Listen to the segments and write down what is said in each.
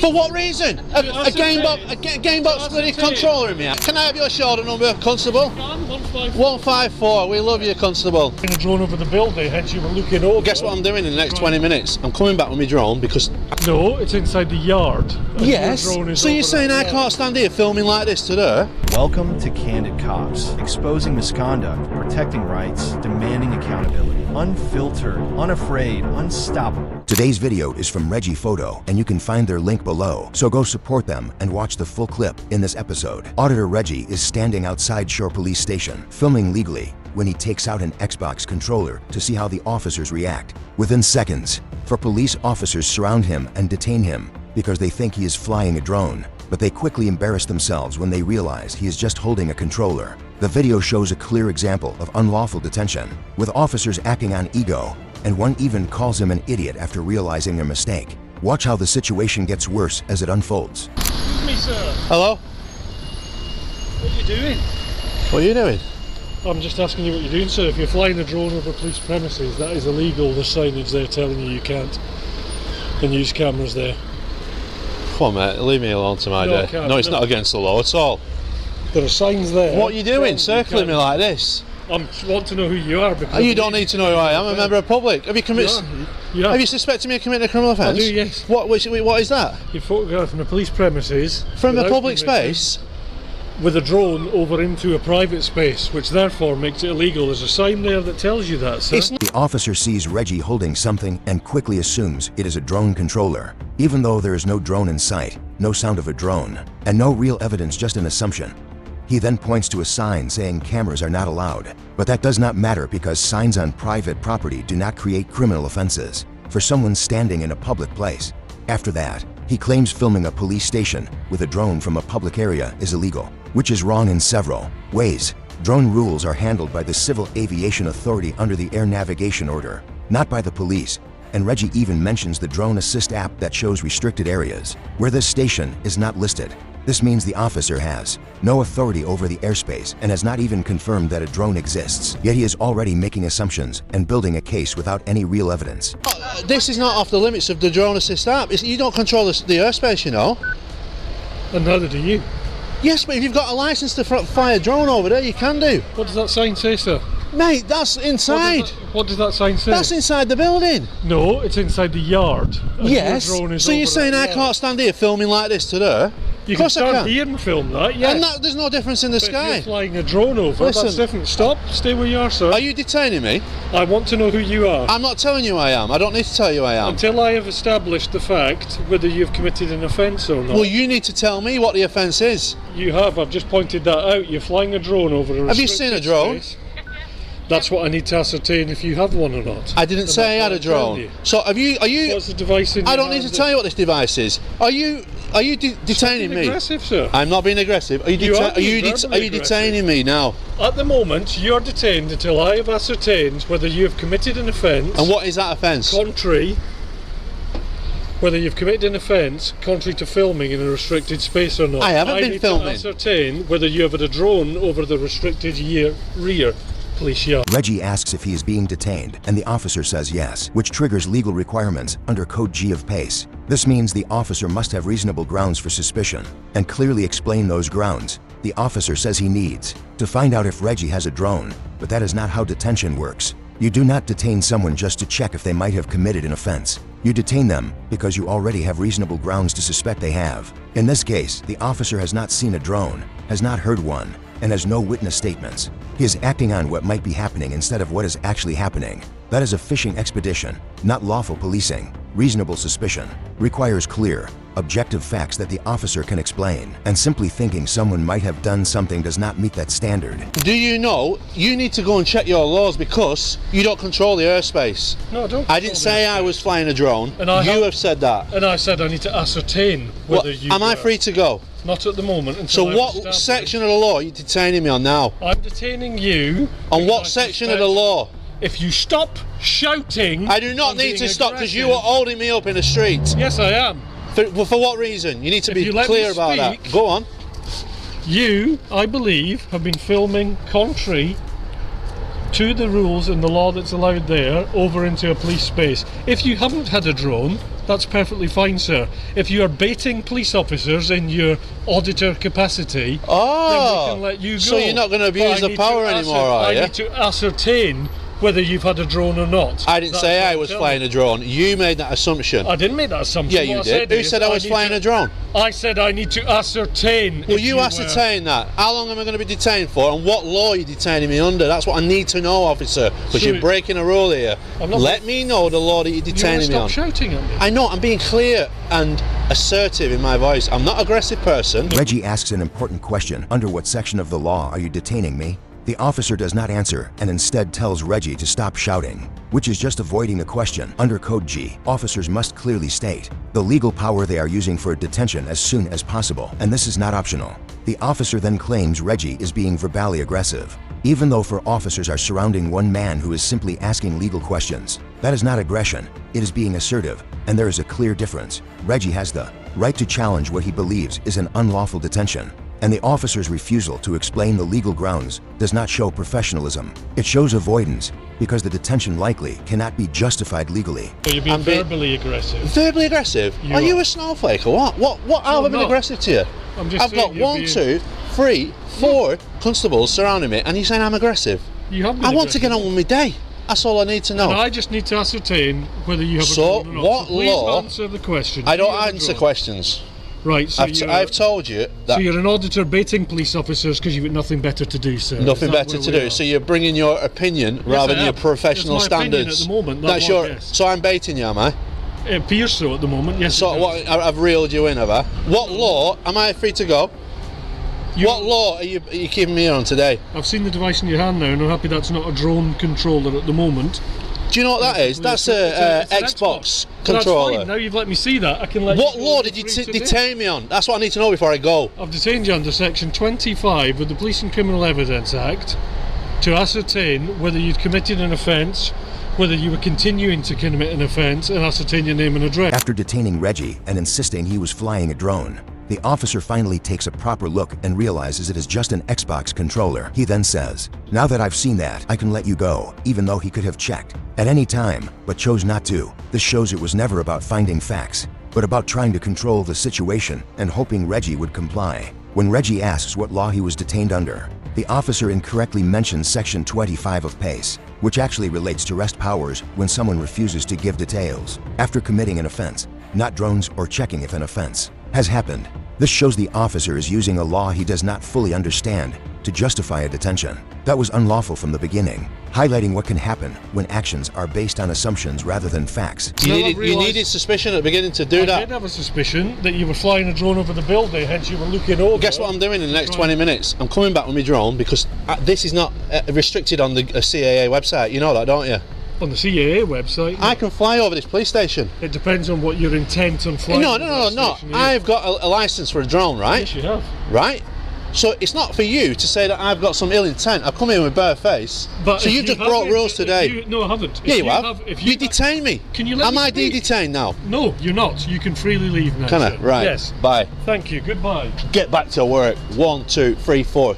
For what reason? A game box bloody controller in me. Can I have your shoulder number, Constable? 154. We love you, Constable. In a drone over the building, hence you were looking over. Guess what I'm doing in the next 20 minutes? I'm coming back with my drone because... No, it's inside the yard. Yes, so you're saying I can't stand here filming like this today? Welcome to Candid Cops, exposing misconduct, protecting rights, demanding accountability, unfiltered, unafraid, unstoppable. Today's video is from Reggie Photo, and you can find their link below, so go support them and watch the full clip in this episode. Auditor Reggie is standing outside Shore Police Station, filming legally, when he takes out an Xbox controller to see how the officers react. Within seconds, four police officers surround him and detain him because they think he is flying a drone, but they quickly embarrass themselves when they realize he is just holding a controller. The video shows a clear example of unlawful detention, with officers acting on ego, and one even calls him an idiot after realizing their mistake. Watch how the situation gets worse as it unfolds. Excuse me, sir. Hello? What are you doing? What are you doing? I'm just asking you what you're doing, sir. If you're flying a drone over police premises, that is illegal. There's signage there telling you can't. And use cameras there. Come on, mate, leave me alone to my day. No, it's not against the law at all. There are signs there. What are you doing, circling me like this? I want to know who you are. Because You don't need to know who I am. I'm a member of the public. Have you committed? Yeah. Have you suspected me of committing a criminal offence? I do, yes. What is that? You're photographing the police premises From a without public permission, space? with a drone over into a private space, which therefore makes it illegal. There's a sign there that tells you that, sir. The officer sees Reggie holding something and quickly assumes it is a drone controller, even though there is no drone in sight, no sound of a drone, and no real evidence, just an assumption. He then points to a sign saying cameras are not allowed, but that does not matter because signs on private property do not create criminal offenses for someone standing in a public place. After that, he claims filming a police station with a drone from a public area is illegal, which is wrong in several ways. Drone rules are handled by the Civil Aviation Authority under the Air Navigation Order, not by the police. And Reggie even mentions the Drone Assist app that shows restricted areas where this station is not listed. This means the officer has no authority over the airspace and has not even confirmed that a drone exists. Yet he is already making assumptions and building a case without any real evidence. This is not off the limits of the Drone Assist app. You don't control the airspace, you know. And neither do you. Yes, but if you've got a licence to fly a drone over there, you can do. What does that sign say, sir? Mate, that's inside. What does that sign say? That's inside the building. No, it's inside the yard. And Yes. your drone is So you're over saying that I yard. can't stand here filming like this today? You Of can course I stand can. here and film that, yes. And there's no difference in the But if sky. you're flying a drone over, Listen. that's different. Stop. Stay where you are, sir. Are you detaining me? I want to know who you are. I'm not telling you who I am. I don't need to tell you who I am. Until I have established the fact whether you've committed an offence or not. Well, you need to tell me what the offence is. You have. I've just pointed that out. You're flying a drone over a Have you seen a restricted drone? space. That's what I need to ascertain if you have one or not. I didn't And say I had a that's what I'm telling drone. you. So are you? What's the device in I your don't need to hand? tell you what this device is. Are you detaining Being me? aggressive, sir. I'm not being aggressive. Are you, You are are you, being are verbally you detaining me now? At the moment, you're detained until I have ascertained whether you have committed an offence. And what is that offence? Whether you've committed an offence contrary to filming in a restricted space or not. I haven't been filming. I need to ascertain whether you have had a drone over the restricted rear police yard. Reggie asks if he is being detained, and the officer says yes, which triggers legal requirements under Code G of PACE. This means the officer must have reasonable grounds for suspicion and clearly explain those grounds. The officer says he needs to find out if Reggie has a drone, but that is not how detention works. You do not detain someone just to check if they might have committed an offense. You detain them because you already have reasonable grounds to suspect they have. In this case, the officer has not seen a drone, has not heard one, and has no witness statements. He is acting on what might be happening instead of what is actually happening. That is a fishing expedition, not lawful policing. Reasonable suspicion requires clear, objective facts that the officer can explain, and simply thinking someone might have done something does not meet that standard. Do you know you need to go and check your laws because you don't control the airspace? No, I don't. I didn't say I was flying a drone. And I you have said that. And I said I need to ascertain whether you am I were. free to go? Not at the moment. Until So I've what established- section of the law are you detaining me on now? I'm detaining you. On because what I section of the suspect law? If you stop shouting. I do not and need being to stop because you aggressive- are holding me up in the street. Yes, I am. For what reason? You need to If be you let clear me about that. speak- Go on. You, I believe, have been filming contrary to the rules and the law that's allowed there over into a police space. If you haven't had a drone, That's perfectly fine, sir. If you are baiting police officers in your auditor capacity, then we can let you go. So you're not going to abuse the power anymore, are you? I need to ascertain whether you've had a drone or not. I didn't say I was flying a drone. You made that assumption. I didn't make that assumption. Yeah, you did. Who said I was flying a drone? I said I need to ascertain. Well, you ascertain that. How long am I going to be detained for, and what law are you detaining me under? That's what I need to know, officer, because you're breaking a rule here. Let me know the law that you're detaining me on. Stop shouting at me. I know, I'm being clear and assertive in my voice. I'm not an aggressive person. Reggie asks an important question. Under what section of the law are you detaining me? The officer does not answer and instead tells Reggie to stop shouting, which is just avoiding the question. Under Code G, officers must clearly state the legal power they are using for detention as soon as possible, and this is not optional. The officer then claims Reggie is being verbally aggressive, even though four officers are surrounding one man who is simply asking legal questions. That is not aggression, it is being assertive, and there is a clear difference. Reggie has the right to challenge what he believes is an unlawful detention, and the officer's refusal to explain the legal grounds does not show professionalism. It shows avoidance, because the detention likely cannot be justified legally. So you're being verbally aggressive. Verbally aggressive? Are you a snowflake or what? What have I been aggressive to you? I've got 1, 2, 3, 4 constables surrounding me, and you're saying I'm aggressive? You have been I want to get on with my day. That's all I need to know. And I just need to ascertain whether you have a drone or not. What law? Please answer the question. I don't answer questions. Right, so I've told you that. So you're an auditor baiting police officers because you've got nothing better to do, sir. Nothing better to do. So you're bringing your opinion rather than your professional standards. At the moment, that's your. So I'm baiting you, am I? It appears so at the moment. Yes. So what? I've reeled you in, have I? What law? Am I free to go? What law are you keeping me on today? I've seen the device in your hand now, and I'm happy that's not a drone controller at the moment. Do you know what that is? That's a Xbox controller. That's fine. Now you've let me see that, I can let What you law did you detain me on? That's what I need to know before I go. I've detained you under Section 25 of the Police and Criminal Evidence Act to ascertain whether you'd committed an offence, whether you were continuing to commit an offence, and ascertain your name and address. After detaining Reggie and insisting he was flying a drone, the officer finally takes a proper look and realizes it is just an Xbox controller. He then says, "Now that I've seen that, I can let you go," even though he could have checked at any time, but chose not to. This shows it was never about finding facts, but about trying to control the situation and hoping Reggie would comply. When Reggie asks what law he was detained under, the officer incorrectly mentions Section 25 of PACE, which actually relates to arrest powers when someone refuses to give details after committing an offense, not drones or checking if an offense has happened. This shows the officer is using a law he does not fully understand to justify a detention that was unlawful from the beginning, highlighting what can happen when actions are based on assumptions rather than facts. You needed suspicion at the beginning to do that. I did have a suspicion that you were flying a drone over the building, hence you were looking over. Guess what I'm doing in the next 20 minutes? I'm coming back with my drone because this is not restricted on the CAA website. You know that, don't you? On the CAA website? I can fly over this police station. It depends on what your intent on flying. No. I've got a license for a drone, right? Yes, you have. Right? So it's not for you to say that I've got some ill intent. I've come in with bare face. But so you've just broke rules today. No, I haven't. Yeah, you have. You detain me. Can you let me Am speak? I detained now? No, you're not. You can freely leave now. Can I? Sir. Right. Yes. Bye. Thank you. Goodbye. Get back to work. 1, 2, 3, 4.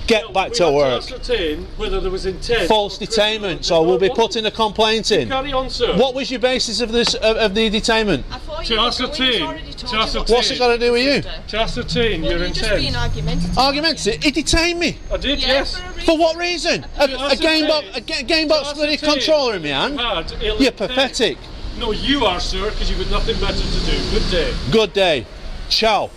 Get back to work. To ascertain whether there was intent. False detainment. So we'll be putting a complaint in. Carry on, sir. What was your basis of this of the detainment? To ascertain. What's it got to do with you? To ascertain your intent. Just being argumentative. Argumentative? He detained me. I did, yes. For what reason? A gamebox bloody controller in my hand? You're pathetic. No, you are, sir, because you've got nothing better to do. Good day. Good day. Ciao.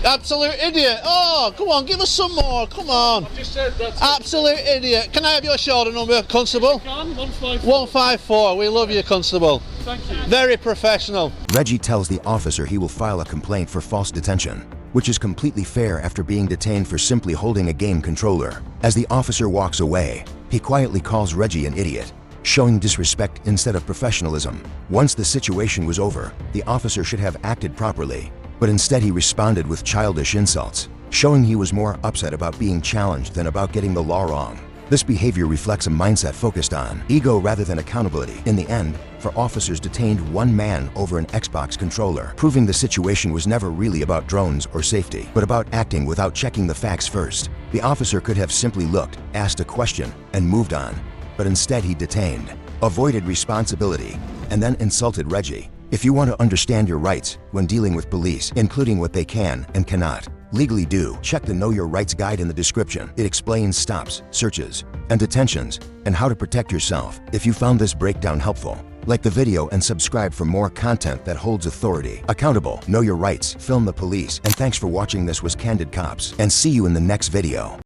Absolute idiot. Oh, come on, give us some more. Come on. I've just said that's Absolute idiot. Can I have your shoulder number, Constable? 154. We love you, Constable. Thank you. Very professional. Reggie tells the officer he will file a complaint for false detention, which is completely fair after being detained for simply holding a game controller. As the officer walks away, he quietly calls Reggie an idiot, showing disrespect instead of professionalism. Once the situation was over, the officer should have acted properly, but instead he responded with childish insults, showing he was more upset about being challenged than about getting the law wrong. This behavior reflects a mindset focused on ego rather than accountability. In the end, four officers detained one man over an Xbox controller, proving the situation was never really about drones or safety, but about acting without checking the facts first. The officer could have simply looked, asked a question, and moved on, but instead he detained, avoided responsibility, and then insulted Reggie. If you want to understand your rights when dealing with police, including what they can and cannot legally do, check the Know Your Rights guide in the description. It explains stops, searches, and detentions, and how to protect yourself. If you found this breakdown helpful, like the video and subscribe for more content that holds authority accountable. Know your rights, film the police, and thanks for watching. This was Candid Cops, and see you in the next video.